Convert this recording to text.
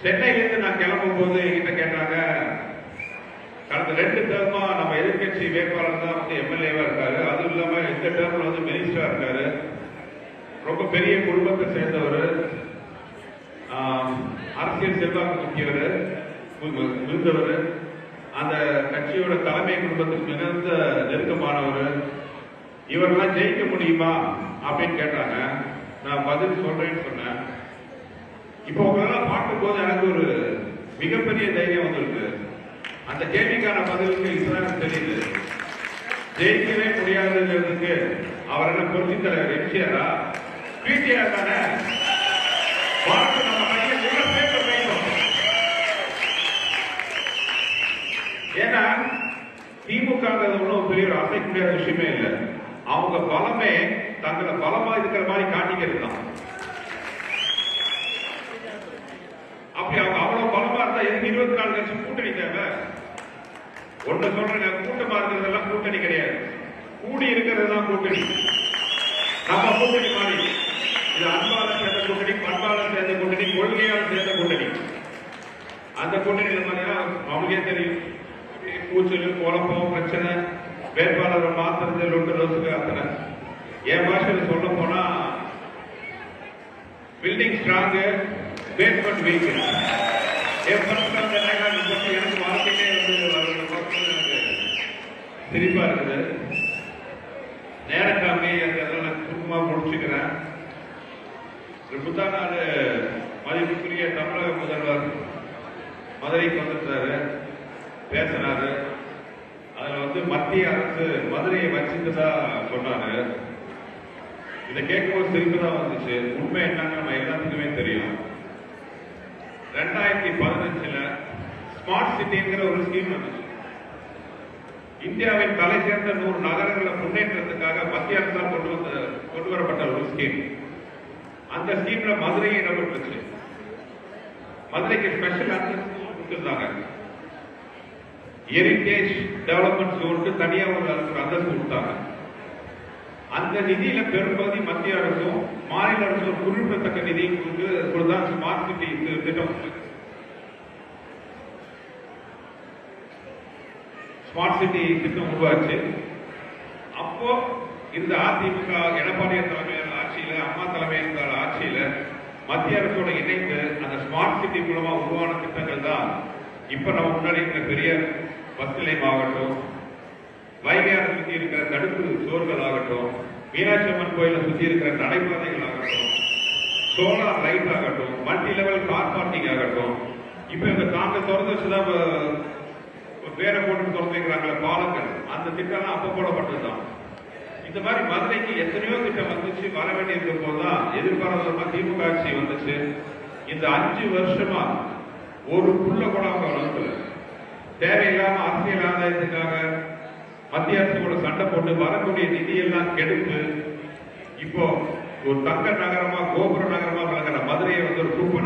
சென்னையிலிருந்து நான் கிளம்பும் போது என்கிட்ட கேட்டாங்க, கடந்த 2 டேர்மா நம்ம எதிர்கட்சி வேட்பாளர் தான் வந்து எம்எல்ஏவா இருக்காரு, அதுவும் இல்லாம இந்த டேர்ம்ல வந்து மினிஸ்டரா இருக்காரு, ரொம்ப பெரிய குடும்பத்தை சேர்ந்தவர், அரசியல் செல்வாக்கு முக்கியவர், இருந்தவர், அந்த கட்சியோட தலைமை குடும்பத்துக்கு மிகுந்த நெருக்கமானவர், இவரெல்லாம் ஜெயிக்க முடியுமா அப்படின்னு கேட்டாங்க. நான் பதில் சொல்றேன்னு சொன்னேன். இப்போ உங்களெல்லாம் பார்க்கும் போது எனக்கு ஒரு மிகப்பெரிய தைரியம் வந்திருக்கு. அந்த கேள்விக்கான பதிலுக்கு இப்பதான் தெரியுது. ஜெயிக்கவே முடியாதுங்கிறதுக்கு அவர் என்ன புரட்சி தலைவர் எம்ஜிஆரா, பிடிஆர் தானே? நம்ம கையை பேச வைக்கும். ஏன்னா திமுக ஒன்றும் பெரிய ஒரு அசைக்க முடியாத விஷயமே இல்லை. அவங்க பலமே தங்களை பலமா இருக்கிற மாதிரி காட்டிக்கிறது தான். அப்படி அவங்க அவ்வளவு பலமா இருந்தா எதுக்கு 24 லட்சம் கூட்டணி தேவை? ஒண்ணு சொல்றேங்க, கூட்டமா இருக்கிறதெல்லாம் கூட்டணி கிடையாது, கூடி இருக்கிறது தான் கூட்டணி. நம்ம கூட்டணி மாதிரி இது அன்பால சேர்ந்த கூட்டணி, பண்பால சேர்ந்த கூட்டணி, கொள்கையால் சேர்ந்த கூட்டணி. அந்த கூட்டணி மாதிரியா அவங்களுக்கே தெரியும். கூச்சல், குழப்பம், பிரச்சனை, வேட்பாளரை மாத்துறது, லொட்டு லொசுக்கு அத்தனை. என் பாஷையில் சொல்ல போனா பில்டிங் ஸ்ட்ராங், பேஸ்மெண்ட் வீக். எனக்கு வாழ்க்கையே சிரிப்பா இருக்குது. நேரக்காமி அதெல்லாம் சுருக்கமா முடிச்சுக்கிறேன். முந்தா நாள் மதிப்புக்குரிய தமிழக முதல்வர் மதுரைக்கு வந்திருந்தாரு, பேசினாரு. அதுல வந்து மத்திய அரசு மதுரையை வச்சுட்டுதா சொன்னாரு. இதை கேட்கும்போது சிரிப்பு தான் வந்துச்சு. உண்மை என்னன்னு நம்ம எல்லாத்துக்குமே தெரியும். 2015 ஸ்மார்ட் சிட்டிங்கிற ஒரு ஸ்கீம் வந்துச்சு. இந்தியாவின் தலை சேர்ந்த 100 நகரங்களை முன்னேற்றத்துக்காக மத்திய அரசால் கொண்டு வரப்பட்ட ஒரு ஸ்கீம். அந்த ஸ்கீம்ல மதுரையை இடம்பெற்றுச்சு. மதுரைக்கு ஸ்பெஷல் அந்தஸ்து கொடுத்திருந்தாங்க. ஹெரிடேஜ் டெவலப்மெண்ட் ஜோனுக்கு தனியா ஒரு அந்தஸ்து கொடுத்தாங்க. அந்த நிதியில பெரும்பகுதி மத்திய அரசும் மாநில அரசும் குறிப்பிடத்தக்க நிதி கொடுத்தா ஸ்மார்ட் சிட்டி திட்டம், ஸ்மார்ட் சிட்டி திட்டம் உருவாச்சு. அப்போ இந்த அதிமுக எடப்பாடியார் தலைமையிலான ஆட்சியில, அம்மா தலைமையிலான ஆட்சியில மத்திய அரசோட இணைந்து அந்த ஸ்மார்ட் சிட்டி மூலமா உருவான திட்டங்கள் தான் இப்ப நம்ம முன்னாடி இருக்கிற பெரிய பஸ் நிலையம் ஆகட்டும், வைகையாறு சுற்றி இருக்கிற தடுப்பு சோர்கள் ஆகட்டும், மீனாட்சி அம்மன் கோயிலை சுற்றி இருக்கிற நடைபாதைகள் ஆகட்டும், சோலார் லைட் ஆகட்டும், மல்டி லெவல் கார் பார்க்கிங் ஆகட்டும், இப்ப இவங்க தாங்க திறந்து வச்சுதான் பேரை போட்டு திறந்து வைக்கிறாங்களே பாலங்கள், அந்த திட்டம் அப்ப போடப்பட்டதுதான். இந்த மாதிரி மதுரைக்கு எத்தனையோ திட்டம் வந்துச்சு. வர வேண்டியிருக்க போதுதான் எதிர்பாராதமா திமுக ஆட்சி வந்துச்சு. இந்த 5 வருஷமா ஒரு புள்ள கூட அவங்க வளர்க்கல. தேவையில்லாம அரசியல் ஆதாயத்துக்காக மத்திய அரசு கூட சண்டை போட்டு வரக்கூடிய நிதியெல்லாம் கெடுத்து இப்போ ஒரு தங்க நகரமா, கோபுர நகரமா விளங்குற மதுரையை வந்து ஒரு குப்ப